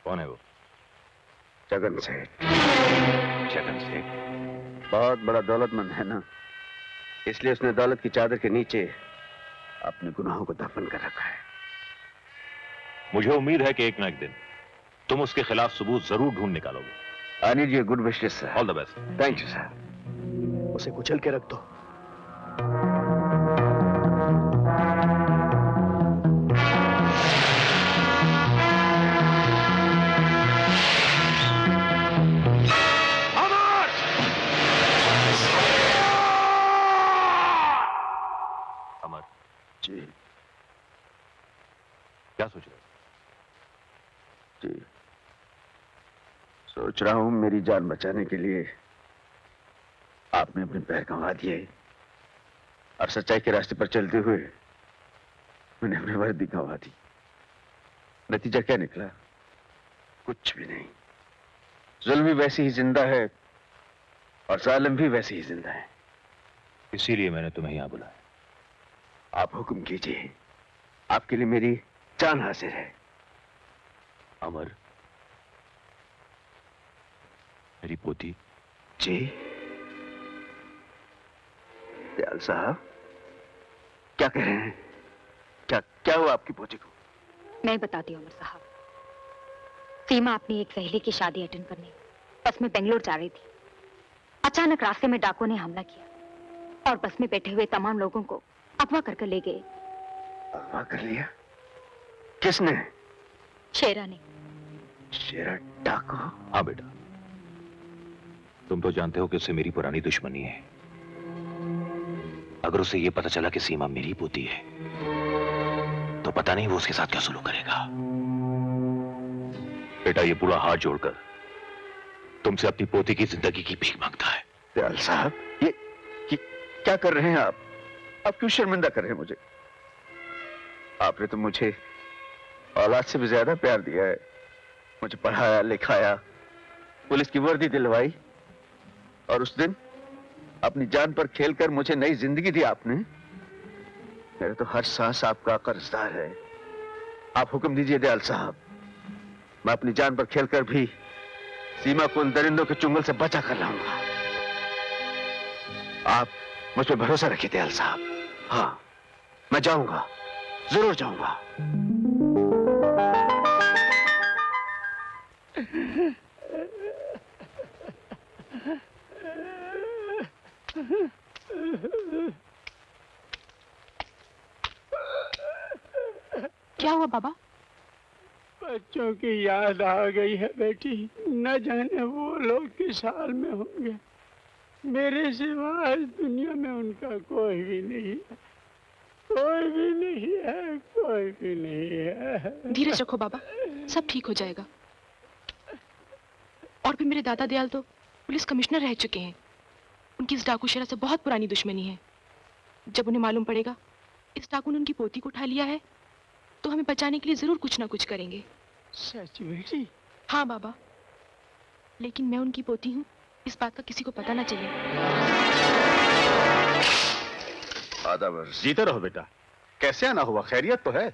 कौन है वो? जगन सेठ। जगन सेठ बहुत बड़ा दौलतमंद है ना, इसलिए उसने दौलत की चादर के नीचे अपने गुनाहों को दफन कर रखा है। मुझे उम्मीद है कि एक ना एक दिन तुम उसके खिलाफ सबूत जरूर ढूंढ निकालोगे। I need your good wishes sir. All the best. Thank you sir. उसे कुचल के रख दो। जी। क्या सोच रहे हो? जी, सोच रहा हूं मेरी जान बचाने के लिए आपने अपने पैर गंवा दिए और सच्चाई के रास्ते पर चलते हुए मैंने अपनी वर्दी गंवा दी। नतीजा क्या निकला? कुछ भी नहीं। जुल्म भी वैसे ही जिंदा है और जालिम भी वैसे ही जिंदा है। इसीलिए मैंने तुम्हें यहां बुलाया। आप हुक्म कीजिए, आपके लिए मेरी जान हाजिर है। अमर, मेरी पोती। जी दयाल साहब, क्या कह रहे हैं? क्या हुआ आपकी पोती को? मैं बताती हूँ अमर साहब। सीमा अपनी एक सहेली की शादी अटेंड करने बस में बेंगलोर जा रही थी। अचानक रास्ते में डाकुओं ने हमला किया और बस में बैठे हुए तमाम लोगों को अगवा करके ले गए। अगवा कर लिया? किसने? शेरा ने। शेरा डाकू? हाँ बेटा, तुम तो जानते हो कि उससे मेरी पुरानी दुश्मनी है। अगर उसे यह पता चला कि सीमा मेरी पोती है तो पता नहीं वो उसके साथ क्या सुलूक करेगा। बेटा, ये पूरा हाथ जोड़कर तुमसे अपनी पोती की जिंदगी की भीख मांगता है। दयाल साहब, ये क्या कर रहे हैं आप? आप क्यों शर्मिंदा कर रहे हैं मुझे? आपने तो मुझे औलाद से भी ज्यादा प्यार दिया है। मुझे पढ़ाया लिखाया, पुलिस की वर्दी दिलवाई और उस दिन अपनी जान पर खेलकर मुझे नई जिंदगी दी आपने। मेरे तो हर सांस आपका कर्जदार है। आप हुक्म दीजिए दयाल साहब, मैं अपनी जान पर खेलकर भी सीमा को उन दरिंदों के चुंगल से बचा कर लाऊंगा। आप मुझ पर भरोसा रखिए दयाल साहब। हाँ, मैं जाऊंगा, जरूर जाऊंगा। क्या हुआ बाबा? बच्चों की याद आ गई है बेटी। न जाने वो लोग किस हाल में होंगे। मेरे सिवा इस दुनिया में उनका कोई भी नहीं है। कोई भी नहीं है, कोई भी नहीं है। धीरज रखो बाबा, सब ठीक हो जाएगा। और भी मेरे दादा दयाल तो पुलिस कमिश्नर रह चुके हैं। उनकी इस डाकू शेरा से बहुत पुरानी दुश्मनी है। जब उन्हें मालूम पड़ेगा इस डाकू ने उनकी पोती को उठा लिया है तो हमें बचाने के लिए जरूर कुछ ना कुछ करेंगे। सच बेटी? हाँ बाबा, लेकिन मैं उनकी पोती हूँ, इस बात का किसी को पता ना चले। आदाब अर्ज़। जीते रहो बेटा। कैसे आना हुआ? खैरियत तो है?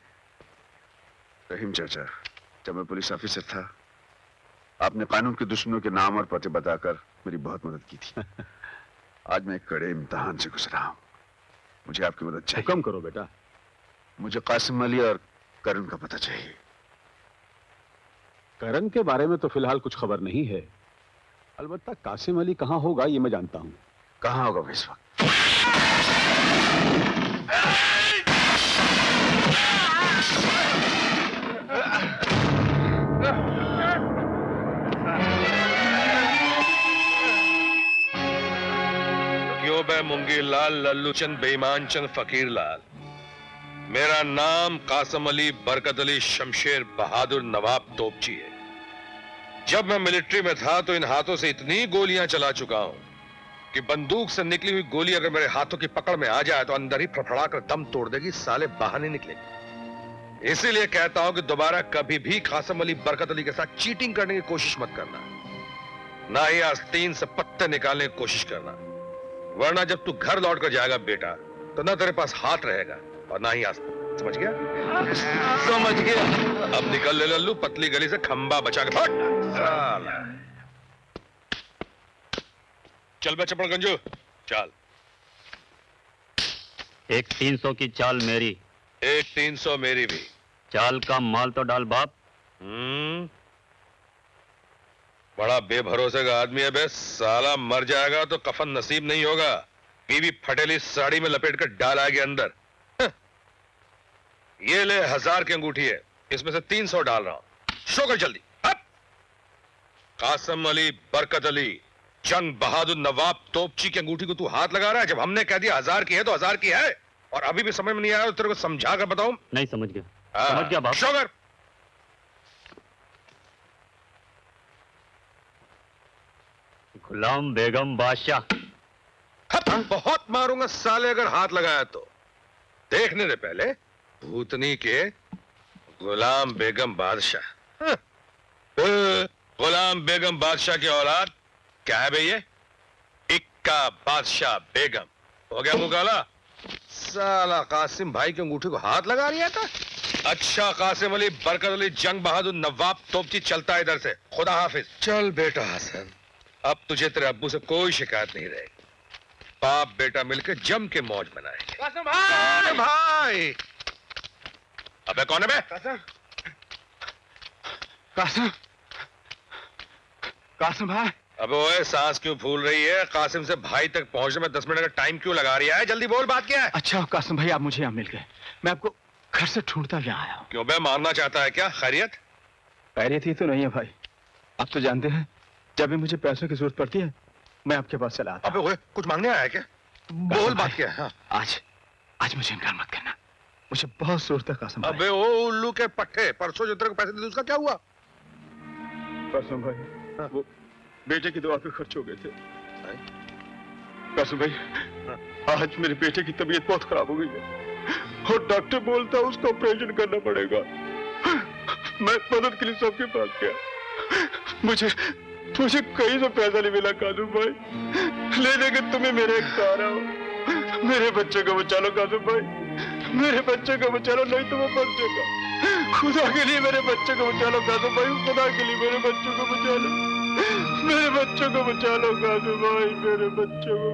रहीम चाचा, जब मैं पुलिस ऑफिसर था आपने कानून के दुश्मनों के नाम और पते बताकर मेरी बहुत मदद की थी। आज मैं एक कड़े इम्तिहान से गुजरा हूँ। मुझे आपकी मदद चाहिए। हुक्म करो बेटा। मुझे कासिम अली और करण का पता चाहिए। करण के बारे में तो फिलहाल कुछ खबर नहीं है। अलबत्ता कासिम अली कहाँ होगा ये मैं जानता हूँ। कहाँ होगा वो इस वक्त? क्यों बे मुंगी लाल, लल्लू चंद, बेईमान चंद, फकीर लाल। मेरा नाम कासिम अली बरकत अली शमशेर बहादुर नवाब तोपची है। जब मैं मिलिट्री में था तो इन हाथों से इतनी गोलियां चला चुका हूं कि बंदूक से निकली हुई गोली अगर मेरे हाथों की पकड़ में आ जाए तो अंदर ही फड़फड़ा कर दम तोड़ देगी, साले बाहर नहीं निकलेगी। इसीलिए कहता हूं कि दोबारा कभी भी कासिम अली बरकत अली के साथ चीटिंग करने की कोशिश मत करना, ना ही आस्तीन से पत्ते निकालने की कोशिश करना, वरना जब तू घर लौट कर जाएगा बेटा तो ना तेरे पास हाथ रहेगा और ना ही आस्तीन। समझ गया? समझ गया। अब निकल ले लल्लू, पतली गली से खंबा बचा के फट। साला। चल बे चपड़ गंजू, चल। एक 300 की चाल मेरी, एक 300 मेरी भी। चाल का माल तो डाल बाप। बड़ा बेभरोसे का आदमी है बे, साला मर जाएगा तो कफन नसीब नहीं होगा। बीवी फटेली साड़ी में लपेट कर डाल आएगी अंदर। ये ले 1000 की अंगूठी है, इसमें से 300 डाल रहा हूं। शो कर जल्दी। अब कासम अली बरकत अली जंग बहादुर नवाब तोपची की अंगूठी को तू हाथ लगा रहा है? जब हमने कह दिया 1000 की है तो 1000 की है। और अभी भी समझ में नहीं आया तो तेरे को समझा कर बताऊं? नहीं समझ गया। समझ गया बाप। शो कर। गुलाम बेगम बादशाह। बहुत मारूंगा साले अगर हाथ लगाया तो। देखने दे पहले भूतनी के गुलाम बेगम बादशाह। गुलाम बेगम बादशाह की औलाद क्या है भैया? इक्का बादशाह बेगम। हो गया मुंह काला? साला कासिम भाई की अंगूठी को हाथ लगा रहा था। अच्छा कासिम अली बरकत अली जंग बहादुर नवाब तोपची चलता है इधर से। खुदा हाफिज। चल बेटा हसन, अब तुझे तेरे अब्बू से कोई शिकायत नहीं रहेगी। बाप बेटा मिलकर जम के मौज मनाएंगे। कासिम भाई! भाई अबे कौन है बे? कासिम कासिम भाई! अबे ओए सांस क्यों फूल रही है? कासिम से भाई तक पहुंचने में 10 मिनट का टाइम क्यों लगा रही है? जल्दी बोल, बात क्या है? अच्छा कासिम भाई, आप मुझे यहाँ मिल गए। मैं आपको घर से ढूंढता क्या आया हूँ। क्यों बे, मारना चाहता है क्या? खैरियत? खैरियत ही तो नहीं है भाई। आप तो जानते हैं जब भी मुझे पैसों की जरूरत पड़ती है मैं आपके पास चला आता। अबे ओए कुछ मांगने आया है क्या? बोल बात क्या है? हाँ। आज मुझे इनकार मत करना, मुझे बहुत जरूरत है कासिम भाई। अबे ओ उल्लू के पट्टे, परसों जो तेरे को पैसे दिए उसका क्या हुआ? कासिम भाई, वो बेटे की दवा पे खर्च हो गए थे। कासिम भाई, आज मेरे बेटे की तबीयत बहुत खराब हो गई है और डॉक्टर बोलता है उसका ऑपरेशन करना पड़ेगा। मैं मदद के लिए सबके पास गया, मुझे कहीं से पैसा नहीं मिला। कासिम भाई, ले देंगे तुम्हें मेरे एक सहारा हो। मेरे बच्चे को बचा लो कासिम भाई, मेरे बच्चे को बचा लो, नहीं तो वो मर जाएगा। खुदा के लिए मेरे बच्चे को बचा लो कासिम भाई, खुदा के लिए मेरे बच्चों को बचा लो, मेरे बच्चों को बचा लो कासिम भाई, मेरे बच्चों को।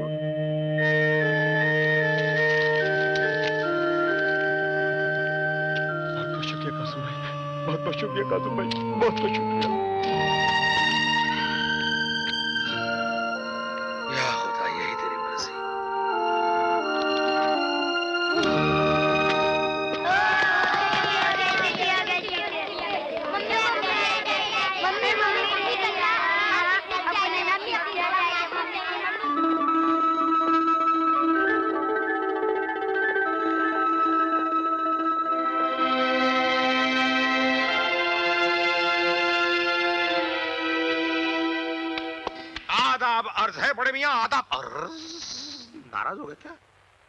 बहुत बहुत शुक्रिया कासिम भाई, बहुत बहुत शुक्रिया कासिम भाई, बहुत बहुत शुक्रिया। या खुदा, यही तेरी मर्जी। आदाब अर्ज है बड़े मियां, आदाब अर्ज। नाराज हो गए क्या?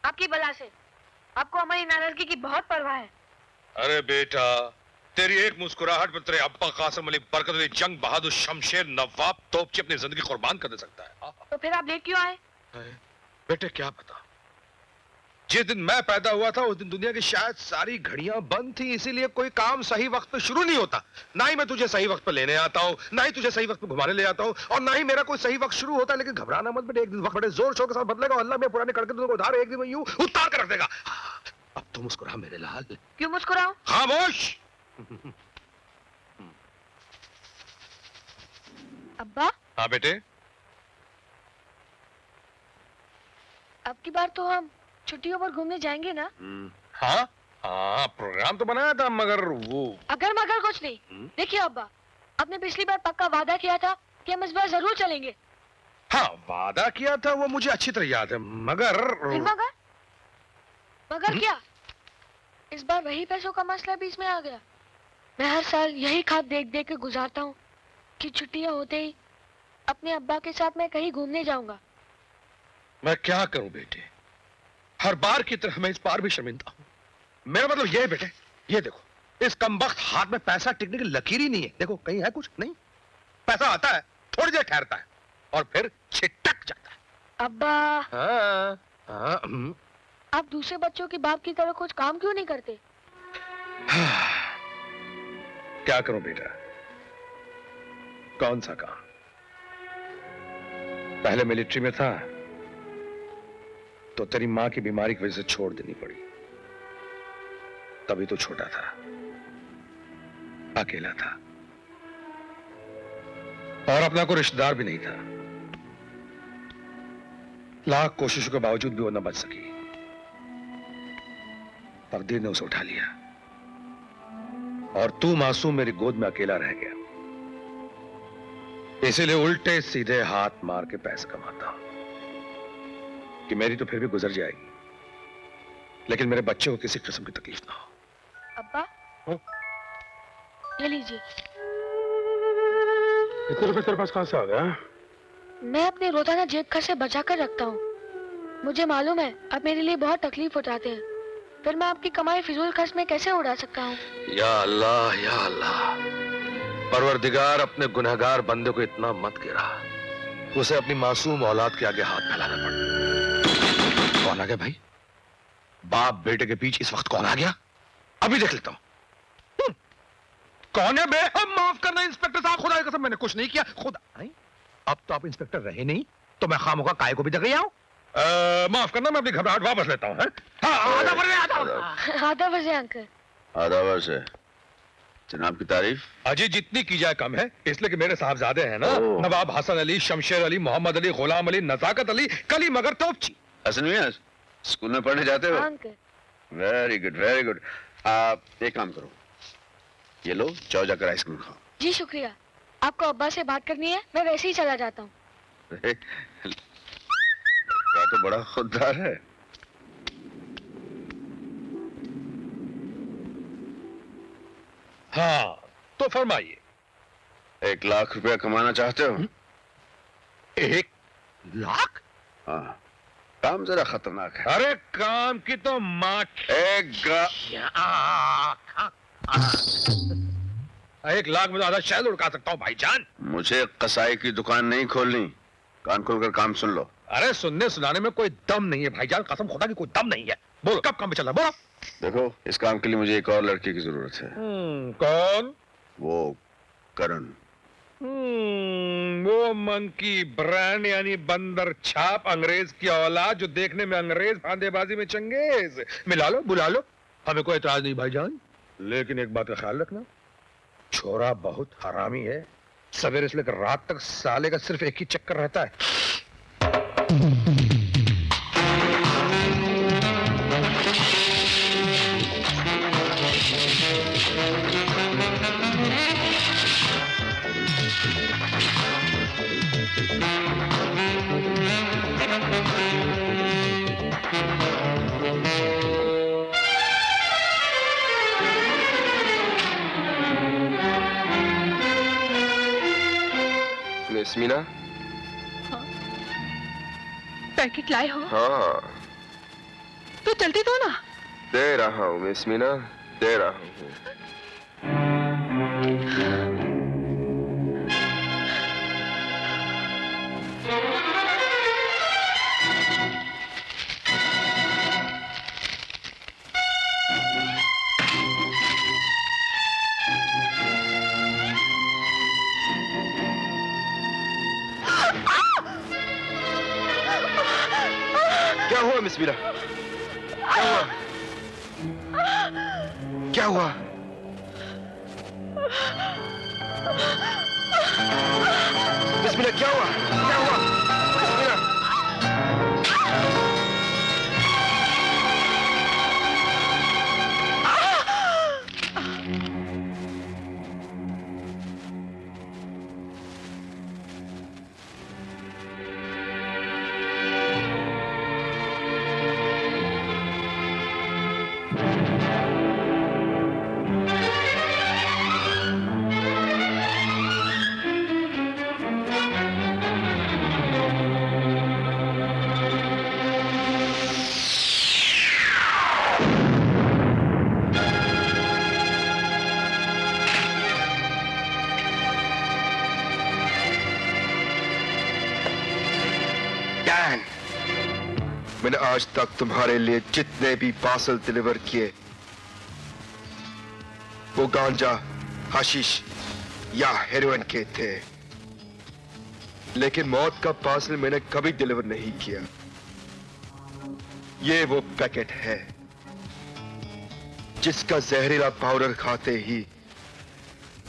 आपकी बला से। आपको हमारी नाराजगी की बहुत परवाह है। अरे बेटा, तेरी एक मुस्कुराहट पर तेरे अब्बा कासिम अली बरकत अली जंग बहादुर शमशेर नवाब तोपची अपनी जिंदगी कुर्बान कर दे सकता है। तो फिर आप लेट क्यों आए? बेटे क्या पता, जिस दिन मैं पैदा हुआ था उस दिन दुनिया की शायद सारी घड़ियां बंद थी, इसीलिए कोई काम सही वक्त पे शुरू नहीं होता। ना ही मैं तुझे सही वक्त पे लेने आता हूँ, ना ही तुझे सही वक्त पे घुमाने ले आता हूँ, और ना ही मेरा कोई सही वक्त शुरू होता है। लेकिन घबराना मत बेटे, एक दिन वक्त बड़े जोर शोर के साथ बदलेगा। अल्लाह में पुराने कड़के तुझको उधार एक दिन में यूं उतार कर रख देगा। अब तो मुस्कुरा मेरे लाल। क्यों मुस्कुराऊं? खामोश। अब्बा, हाँ बेटे, अब की बार तो हम छुट्टियों पर घूमने जाएंगे ना? हाँ हाँ, प्रोग्राम तो बनाया था मगर वो अगर मगर कुछ नहीं। देखिए अब्बा, आपने पिछली बार पक्का वादा किया था कि हम इस बार जरूर चलेंगे। हाँ वादा किया था, वो मुझे अच्छी तरह याद है, मगर फिर मगर? मगर क्या? इस बार वही पैसों का मसला बीच में आ गया। मैं हर साल यही खाद देख देख के गुजारता हूँ कि छुट्टियां होते ही अपने अब्बा के साथ मैं कहीं घूमने जाऊंगा। मैं क्या करूं बेटे, हर बार की तरह मैं इस बार भी शर्मिंदा हूं। मेरा मतलब यह है बेटे, ये देखो, इस कमबख्त हाथ में पैसा टिकने की लकीर ही नहीं है। देखो कहीं है कुछ? नहीं। पैसा आता है, थोड़ी देर ठहरता है और फिर छिटक जाता है। अब्बा, हाँ, हाँ, आप दूसरे बच्चों के बाप की तरह कुछ काम क्यों नहीं करते? क्या करूं बेटा, कौन सा काम। पहले मिलिट्री में था तो तेरी मां की बीमारी की वजह से छोड़ देनी पड़ी। तभी तो छोटा था, अकेला था और अपना कोई रिश्तेदार भी नहीं था। लाख कोशिशों के बावजूद भी वो न बच सकी। तकदीर ने उसे उठा लिया और तू मासूम मेरी गोद में अकेला रह गया। इसीलिए उल्टे सीधे हाथ मार के पैसे कमाता हूं कि मेरी तो फिर भी गुजर जाएगी, लेकिन मेरे बच्चे को किसी किस्म की तकलीफ ना हो। अब्बा, ये लीजिए। इतने रुपए तेरे पास कहां से आ गया? मैं अपने रोजाना जेब खर्च से बचा कर रखता हूँ। मुझे मालूम है आप मेरे लिए बहुत तकलीफ उठाते हैं, फिर मैं आपकी कमाई फिजूल खर्च में कैसे उड़ा सकता हूँ। या अल्लाह, या अल्लाह, परवरदिगार अपने गुनहगार बंदे को इतना मत गिरा, उसे अपनी मासूम औलाद के आगे हाथ फैलाना पड़ा। कौन आ गया भाई? बाप बेटे के बीच इस वक्त कौन आ गया? अभी देख लेता हूं। कौन है बे? माफ करना इंस्पेक्टर साहब, खुदा की कसम मैंने कुछ नहीं किया। खुदा नहीं? अब तो आप इंस्पेक्टर रहे नहीं तो मैं खामोखा काय को भी जग गया हूं। माफ करना, मैं अपनी घबराहट वापस लेता हूं। आधा बजे अंकल। आधा वर्ष है जनाब की तारीफ। अजी जितनी की जाए कम है, इसलिए कि मेरे साहबजादे हैं ना, नवाब हसन अली, शमशेर अली, मोहम्मद अली, गुलाम अली, नजाकत अली, कली मगर तोपची। हसन मियां स्कूल में पढ़ने जाते हो? Uncle. Very good, very good. आप एक काम करो, ये लो जाओ जाकर आइसक्रीम खाओ। जी शुक्रिया। आपको अब्बा से बात करनी है, मैं वैसे ही चला जाता हूँ। तो बड़ा खुददार है। हाँ तो फरमाइए। 1 लाख रुपया कमाना चाहते हो? 1 लाख? हाँ, काम जरा खतरनाक है। अरे काम की तो माँ। 1 लाख में तो आधा शहर उड़का सकता हूँ भाईजान। मुझे कसाई की दुकान नहीं खोलनी, कान खोलकर काम सुन लो। अरे सुनने सुनाने में कोई दम नहीं है भाईजान, कसम खुदा की कोई दम नहीं है। बोलो कब काम पे चल रहा, बोलो। देखो इस काम के लिए मुझे एक और लड़की की जरूरत है। कौन? वो करण। वो मंकी ब्रांड यानी बंदर छाप अंग्रेज की औलाद, जो देखने में अंग्रेज फांदेबाजी में चंगेज। मिला लो, बुला लो, हमें कोई एतराज नहीं भाईजान, लेकिन एक बात का ख्याल रखना, छोरा बहुत हरामी है। सवेरे से लेकर रात तक साले का सिर्फ एक ही चक्कर रहता है। मिस मीना? हाँ? पैकेट लाए हो? हाँ। तो जल्दी दो ना। दे रहा हूँ मिस मीना, दे रहा हूँ। क्या हुआ मिस मीरा? क्या हुआ? क्या हुआ? मिस मीरा क्या हुआ? क्या हुआ? मिस मीरा? मैंने आज तक तुम्हारे लिए जितने भी पार्सल डिलीवर किए वो गांजा, हशीश या हेरोइन के थे, लेकिन मौत का पार्सल मैंने कभी डिलीवर नहीं किया। ये वो पैकेट है जिसका जहरीला पाउडर खाते ही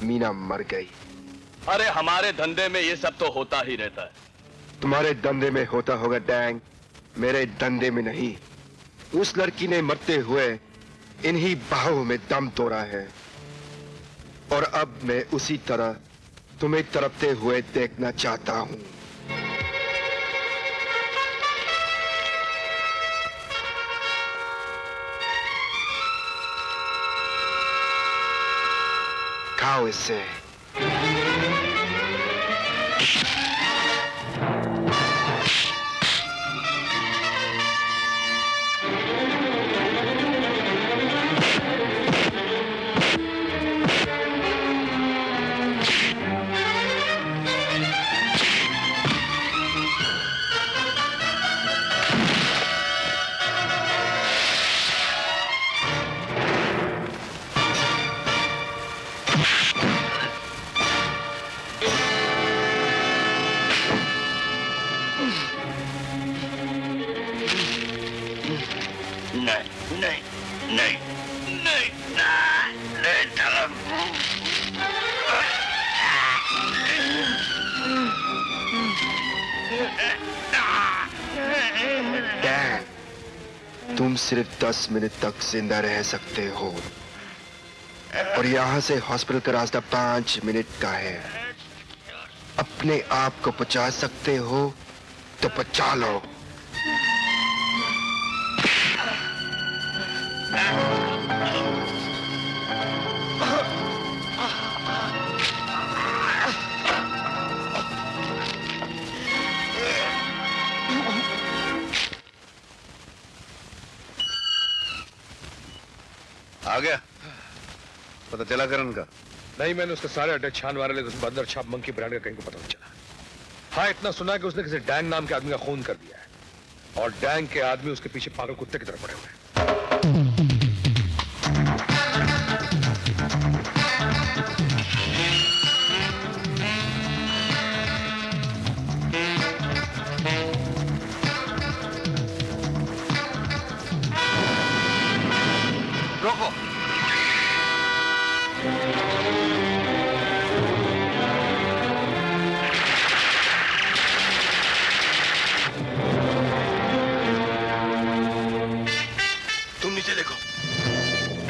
मीना मर गई। अरे हमारे धंधे में ये सब तो होता ही रहता है। तुम्हारे धंधे में होता होगा डैंग, मेरे धंधे में नहीं। उस लड़की ने मरते हुए इन्हीं बाहों में दम तोड़ा है, और अब मैं उसी तरह तुम्हें तड़पते हुए देखना चाहता हूं। खाओ इसे। तुम सिर्फ 10 मिनट तक जिंदा रह सकते हो, और यहां से हॉस्पिटल का रास्ता 5 मिनट का है। अपने आप को बचा सकते हो तो बचा लो। आ गया? पता चला करण का? नहीं, मैंने उसके सारे अड्डे छान मारे, लेकिन बंदर छाप मंकी ब्रांड का कहीं को पता नहीं चला। हाँ, इतना सुना कि उसने किसी डैंग नाम के आदमी का खून कर दिया है, और डैंग के आदमी उसके पीछे पागल कुत्ते की तरह पड़े हुए हैं। रोको।